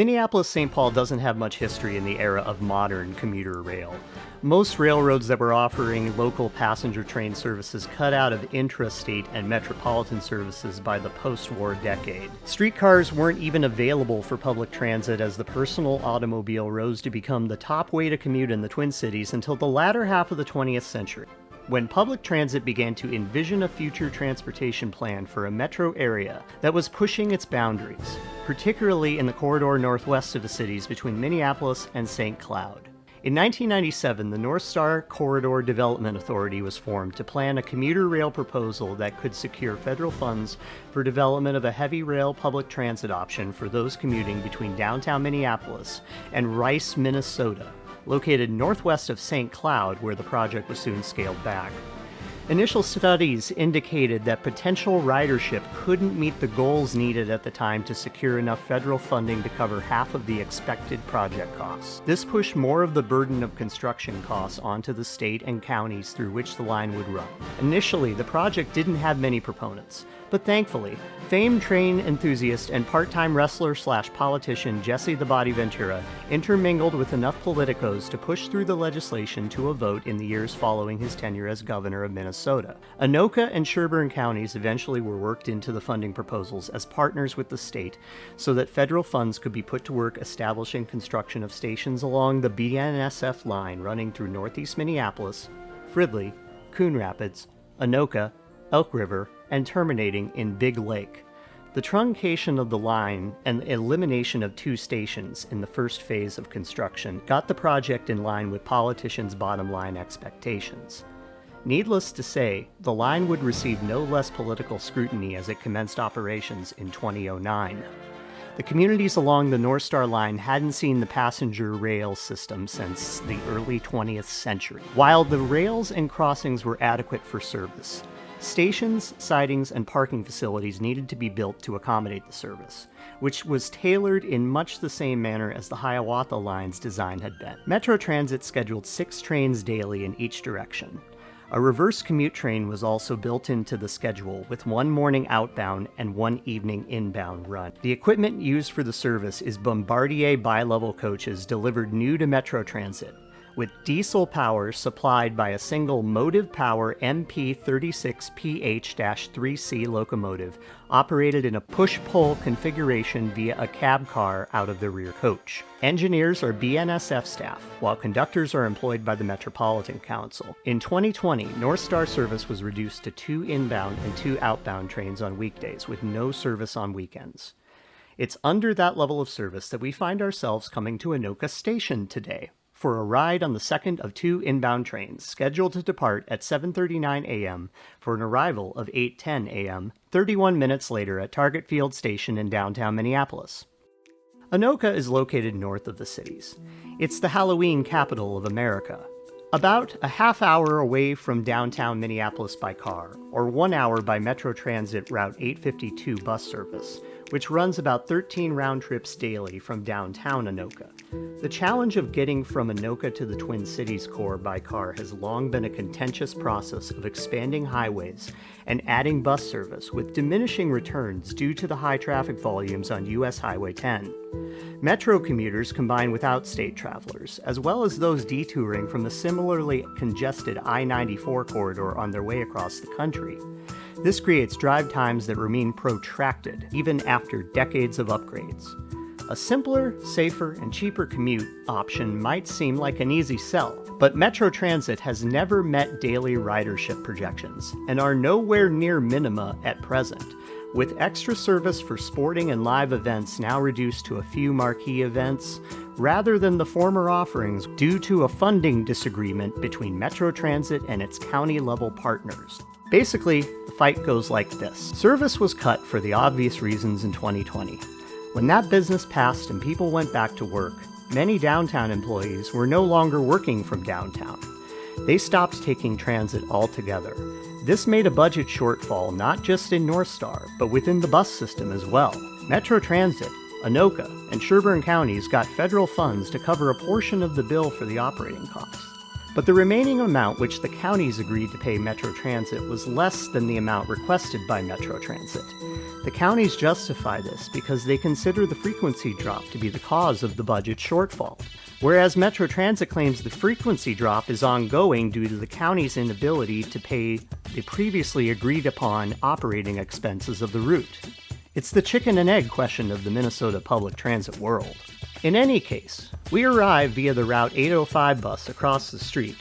Minneapolis-St. Paul doesn't have much history in the era of modern commuter rail. Most railroads that were offering local passenger train services cut out of intrastate and metropolitan services by the post-war decade. Streetcars weren't even available for public transit as the personal automobile rose to become the top way to commute in the Twin Cities until the latter half of the 20th century, when public transit began to envision a future transportation plan for a metro area that was pushing its boundaries, particularly in the corridor northwest of the cities between Minneapolis and St. Cloud. In 1997, the Northstar Corridor Development Authority was formed to plan a commuter rail proposal that could secure federal funds for development of a heavy rail public transit option for those commuting between downtown Minneapolis and Rice, Minnesota, located northwest of St. Cloud, where the project was soon scaled back. Initial studies indicated that potential ridership couldn't meet the goals needed at the time to secure enough federal funding to cover half of the expected project costs. This pushed more of the burden of construction costs onto the state and counties through which the line would run. Initially, the project didn't have many proponents, but thankfully, famed train enthusiast and part-time wrestler/politician Jesse the Body Ventura intermingled with enough politicos to push through the legislation to a vote in the years following his tenure as governor of Minnesota. Anoka and Sherburne counties eventually were worked into the funding proposals as partners with the state so that federal funds could be put to work establishing construction of stations along the BNSF line running through northeast Minneapolis, Fridley, Coon Rapids, Anoka, Elk River, and terminating in Big Lake. The truncation of the line and the elimination of 2 stations in the first phase of construction got the project in line with politicians' bottom-line expectations. Needless to say, the line would receive no less political scrutiny as it commenced operations in 2009. The communities along the Northstar line hadn't seen the passenger rail system since the early 20th century. While the rails and crossings were adequate for service, stations, sidings, and parking facilities needed to be built to accommodate the service, which was tailored in much the same manner as the Hiawatha Line's design had been. Metro Transit scheduled 6 trains daily in each direction. A reverse commute train was also built into the schedule, with 1 morning outbound and 1 evening inbound run. The equipment used for the service is Bombardier bi-level coaches delivered new to Metro Transit, with diesel power supplied by a single Motive Power MP36PH-3C locomotive operated in a push-pull configuration via a cab car out of the rear coach. Engineers are BNSF staff, while conductors are employed by the Metropolitan Council. In 2020, Northstar service was reduced to 2 inbound and 2 outbound trains on weekdays, with no service on weekends. It's under that level of service that we find ourselves coming to Anoka Station today for a ride on the second of 2 inbound trains, scheduled to depart at 7:39 a.m. for an arrival of 8:10 a.m., 31 minutes later at Target Field Station in downtown Minneapolis. Anoka is located north of the cities. It's the Halloween capital of America. About a half hour away from downtown Minneapolis by car, or 1 hour by Metro Transit Route 852 bus service, which runs about 13 round trips daily from downtown Anoka. The challenge of getting from Anoka to the Twin Cities core by car has long been a contentious process of expanding highways and adding bus service with diminishing returns due to the high traffic volumes on US Highway 10. Metro commuters combine with outstate travelers, as well as those detouring from the similarly congested I-94 corridor on their way across the country. This creates drive times that remain protracted, even after decades of upgrades. A simpler, safer, and cheaper commute option might seem like an easy sell, but Metro Transit has never met daily ridership projections, and are nowhere near minima at present, with extra service for sporting and live events now reduced to a few marquee events, rather than the former offerings due to a funding disagreement between Metro Transit and its county-level partners. Basically, the fight goes like this. Service was cut for the obvious reasons in 2020. When that business passed and people went back to work, many downtown employees were no longer working from downtown. They stopped taking transit altogether. This made a budget shortfall not just in Northstar, but within the bus system as well. Metro Transit, Anoka, and Sherburne counties got federal funds to cover a portion of the bill for the operating costs. But the remaining amount which the counties agreed to pay Metro Transit was less than the amount requested by Metro Transit. The counties justify this because they consider the frequency drop to be the cause of the budget shortfall, whereas Metro Transit claims the frequency drop is ongoing due to the county's inability to pay the previously agreed upon operating expenses of the route. It's the chicken and egg question of the Minnesota public transit world. In any case, we arrive via the Route 805 bus across the street.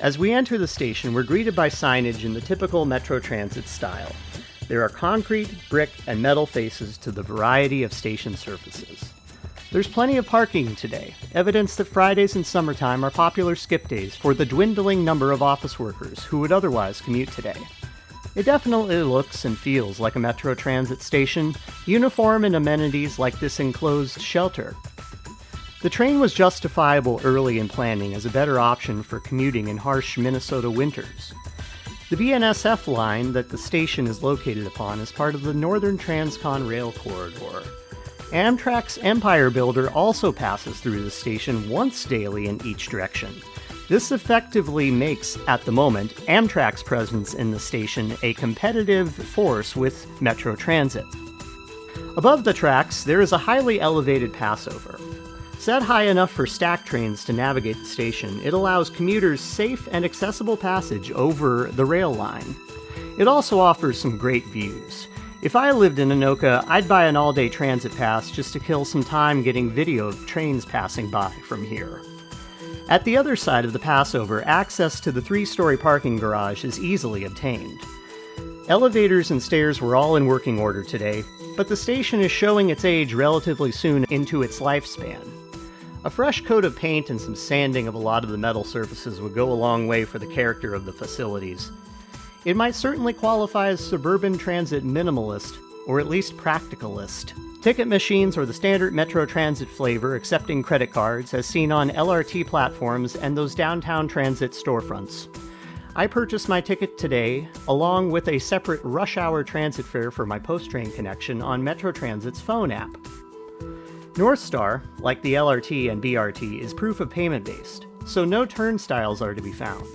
As we enter the station, we're greeted by signage in the typical Metro Transit style. There are concrete, brick, and metal faces to the variety of station surfaces. There's plenty of parking today, evidence that Fridays in summertime are popular skip days for the dwindling number of office workers who would otherwise commute today. It definitely looks and feels like a Metro Transit station, uniform in amenities like this enclosed shelter. The train was justifiable early in planning as a better option for commuting in harsh Minnesota winters. The BNSF line that the station is located upon is part of the Northern Transcon Rail Corridor. Amtrak's Empire Builder also passes through the station once daily in each direction. This effectively makes, at the moment, Amtrak's presence in the station a competitive force with Metro Transit. Above the tracks, there is a highly elevated passover. Set high enough for stack trains to navigate the station, it allows commuters safe and accessible passage over the rail line. It also offers some great views. If I lived in Anoka, I'd buy an all-day transit pass just to kill some time getting video of trains passing by from here. At the other side of the passover, access to the 3-story parking garage is easily obtained. Elevators and stairs were all in working order today, but the station is showing its age relatively soon into its lifespan. A fresh coat of paint and some sanding of a lot of the metal surfaces would go a long way for the character of the facilities. It might certainly qualify as suburban transit minimalist, or at least practicalist. Ticket machines are the standard Metro Transit flavor, accepting credit cards, as seen on LRT platforms and those downtown transit storefronts. I purchased my ticket today, along with a separate rush hour transit fare for my post-train connection on Metro Transit's phone app. Northstar, like the LRT and BRT, is proof of payment based, so no turnstiles are to be found.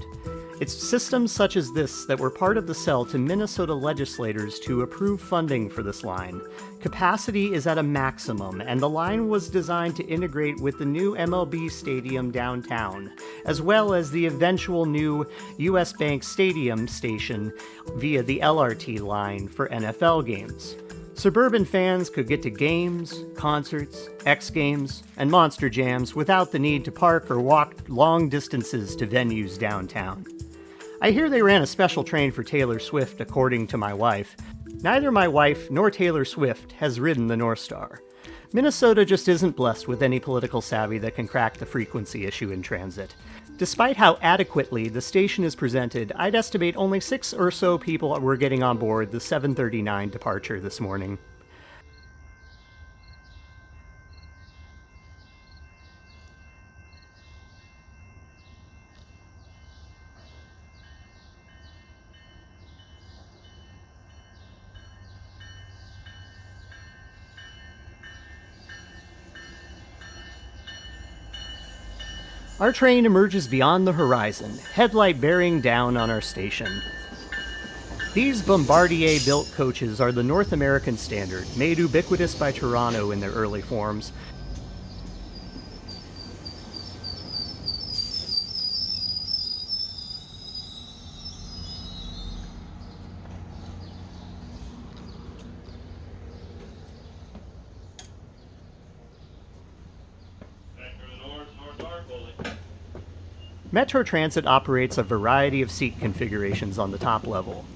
It's systems such as this that were part of the sell to Minnesota legislators to approve funding for this line. Capacity is at a maximum, and the line was designed to integrate with the new MLB stadium downtown, as well as the eventual new US Bank Stadium station via the LRT line for NFL games. Suburban fans could get to games, concerts, X Games, and Monster Jams without the need to park or walk long distances to venues downtown. I hear they ran a special train for Taylor Swift, according to my wife. Neither my wife nor Taylor Swift has ridden the Northstar. Minnesota just isn't blessed with any political savvy that can crack the frequency issue in transit. Despite how adequately the station is presented, I'd estimate only 6 or so people were getting on board the 7:39 departure this morning. Our train emerges beyond the horizon, headlight bearing down on our station. These Bombardier-built coaches are the North American standard, made ubiquitous by Toronto in their early forms. Metro Transit operates a variety of seat configurations on the top level.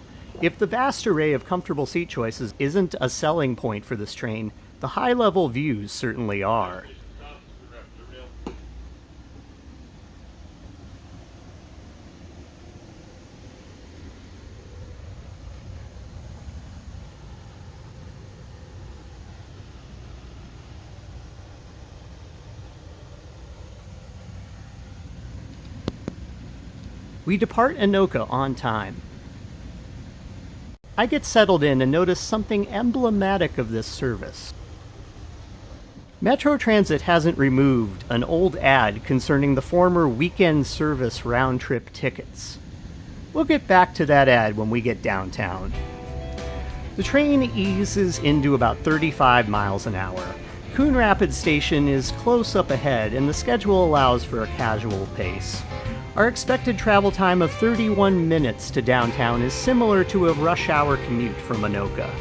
If the vast array of comfortable seat choices isn't a selling point for this train, the high-level views certainly are. We depart Anoka on time. I get settled in and notice something emblematic of this service. Metro Transit hasn't removed an old ad concerning the former weekend service round-trip tickets. We'll get back to that ad when we get downtown. The train eases into about 35 miles an hour. Coon Rapids Station is close up ahead, and the schedule allows for a casual pace. Our expected travel time of 31 minutes to downtown is similar to a rush hour commute from Anoka.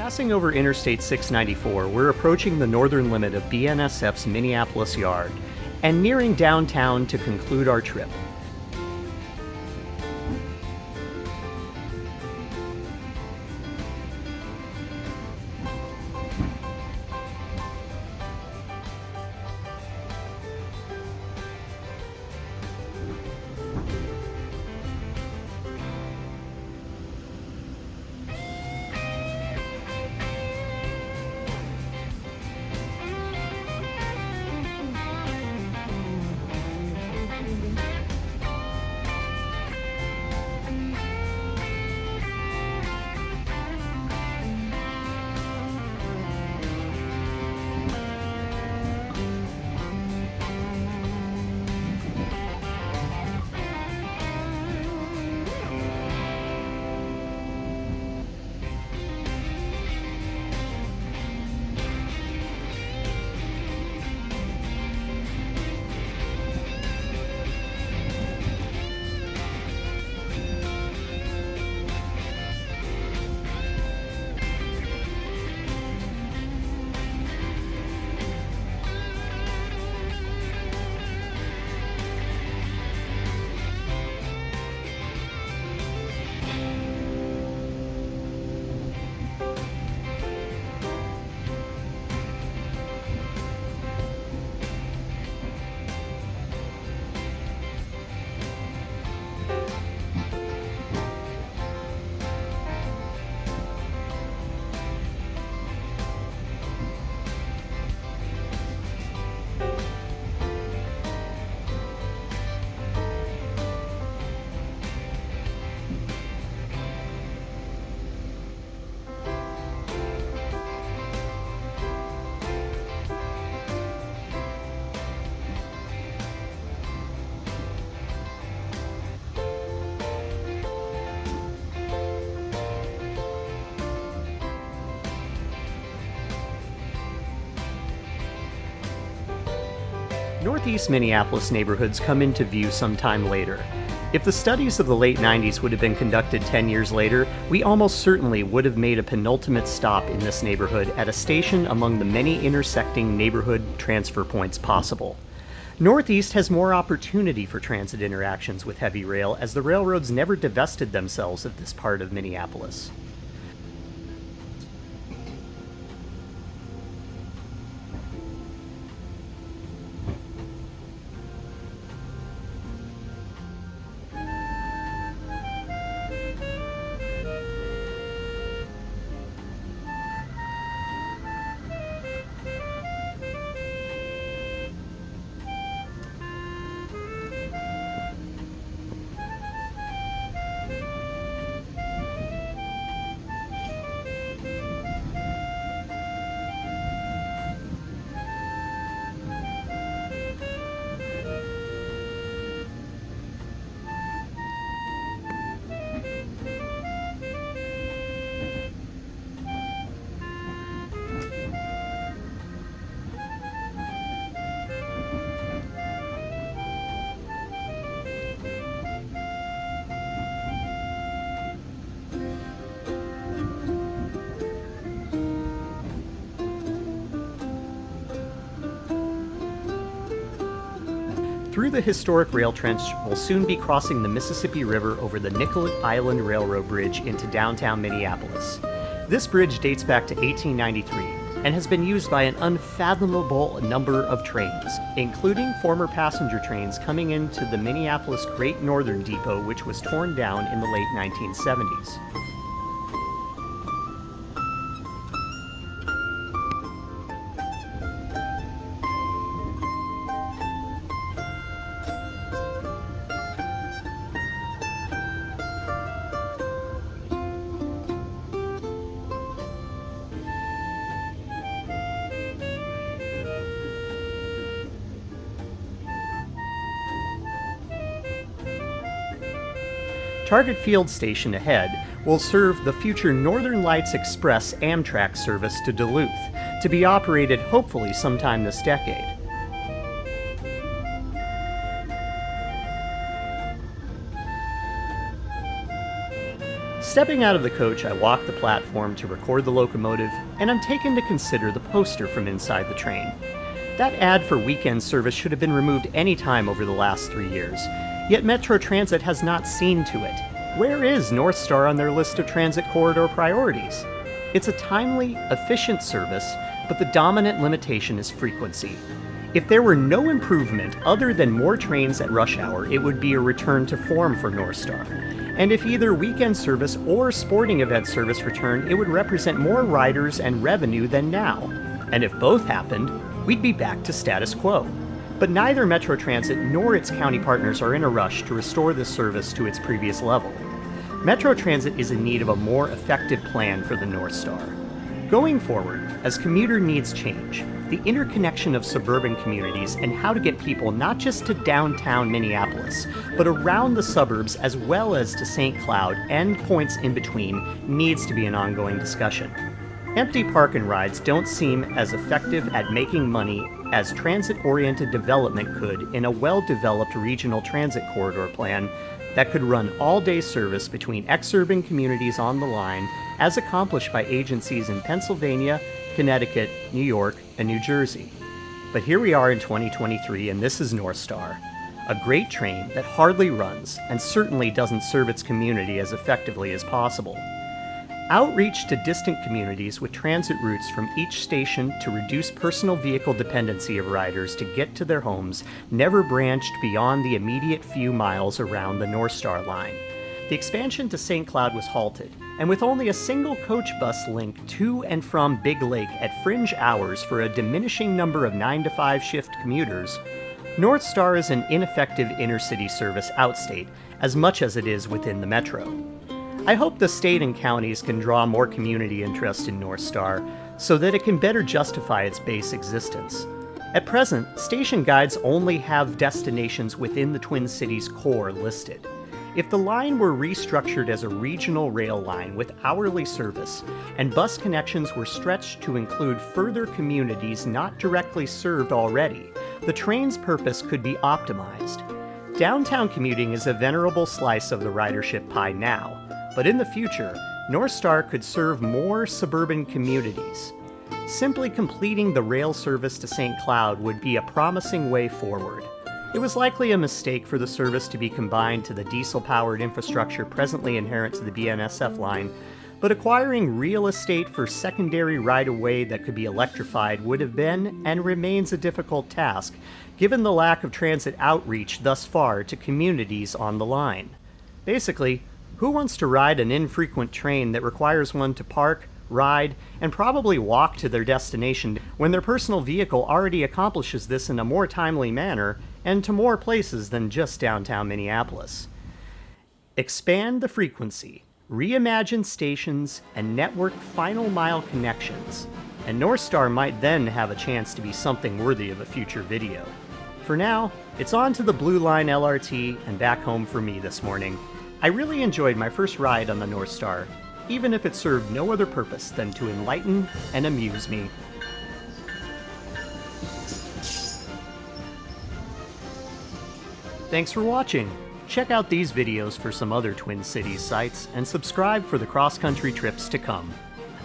Passing over Interstate 694, we're approaching the northern limit of BNSF's Minneapolis yard and nearing downtown to conclude our trip. Northeast Minneapolis neighborhoods come into view sometime later. If the studies of the late 90s would have been conducted 10 years later, we almost certainly would have made a penultimate stop in this neighborhood at a station among the many intersecting neighborhood transfer points possible. Northeast has more opportunity for transit interactions with heavy rail as the railroads never divested themselves of this part of Minneapolis. Through the historic rail trench, we'll soon be crossing the Mississippi River over the Nicollet Island Railroad Bridge into downtown Minneapolis. This bridge dates back to 1893 and has been used by an unfathomable number of trains, including former passenger trains coming into the Minneapolis Great Northern Depot, which was torn down in the late 1970s. Target Field Station ahead will serve the future Northern Lights Express Amtrak service to Duluth, to be operated hopefully sometime this decade. Stepping out of the coach, I walk the platform to record the locomotive, and I'm taken to consider the poster from inside the train. That ad for weekend service should have been removed any time over the last 3 years. Yet Metro Transit has not seen to it. Where is Northstar on their list of transit corridor priorities? It's a timely, efficient service, but the dominant limitation is frequency. If there were no improvement other than more trains at rush hour, it would be a return to form for Northstar. And if either weekend service or sporting event service returned, it would represent more riders and revenue than now. And if both happened, we'd be back to status quo. But neither Metro Transit nor its county partners are in a rush to restore this service to its previous level. Metro Transit is in need of a more effective plan for the Northstar. Going forward, as commuter needs change, the interconnection of suburban communities and how to get people not just to downtown Minneapolis, but around the suburbs as well as to St. Cloud and points in between needs to be an ongoing discussion. Empty park and rides don't seem as effective at making money as transit-oriented development could in a well-developed regional transit corridor plan that could run all-day service between ex-urban communities on the line as accomplished by agencies in Pennsylvania, Connecticut, New York, and New Jersey. But here we are in 2023 and this is Northstar, a great train that hardly runs and certainly doesn't serve its community as effectively as possible. Outreach to distant communities with transit routes from each station to reduce personal vehicle dependency of riders to get to their homes never branched beyond the immediate few miles around the Northstar line. The expansion to St. Cloud was halted, and with only a single coach bus link to and from Big Lake at fringe hours for a diminishing number of 9-to-5 shift commuters, Northstar is an ineffective intercity service outstate as much as it is within the metro. I hope the state and counties can draw more community interest in Northstar so that it can better justify its base existence. At present, station guides only have destinations within the Twin Cities core listed. If the line were restructured as a regional rail line with hourly service, and bus connections were stretched to include further communities not directly served already, the train's purpose could be optimized. Downtown commuting is a venerable slice of the ridership pie now, but in the future, Northstar could serve more suburban communities. Simply completing the rail service to St. Cloud would be a promising way forward. It was likely a mistake for the service to be combined to the diesel-powered infrastructure presently inherent to the BNSF line, but acquiring real estate for secondary right-of-way that could be electrified would have been and remains a difficult task, given the lack of transit outreach thus far to communities on the line. Basically, who wants to ride an infrequent train that requires one to park, ride, and probably walk to their destination when their personal vehicle already accomplishes this in a more timely manner and to more places than just downtown Minneapolis? Expand the frequency, reimagine stations, and network final mile connections, and Northstar might then have a chance to be something worthy of a future video. For now, it's on to the Blue Line LRT and back home for me this morning. I really enjoyed my first ride on the Northstar, even if it served no other purpose than to enlighten and amuse me. Thanks for watching. Check out these videos for some other Twin Cities sites and subscribe for the cross-country trips to come.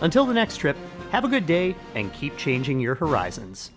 Until the next trip, have a good day and keep changing your horizons.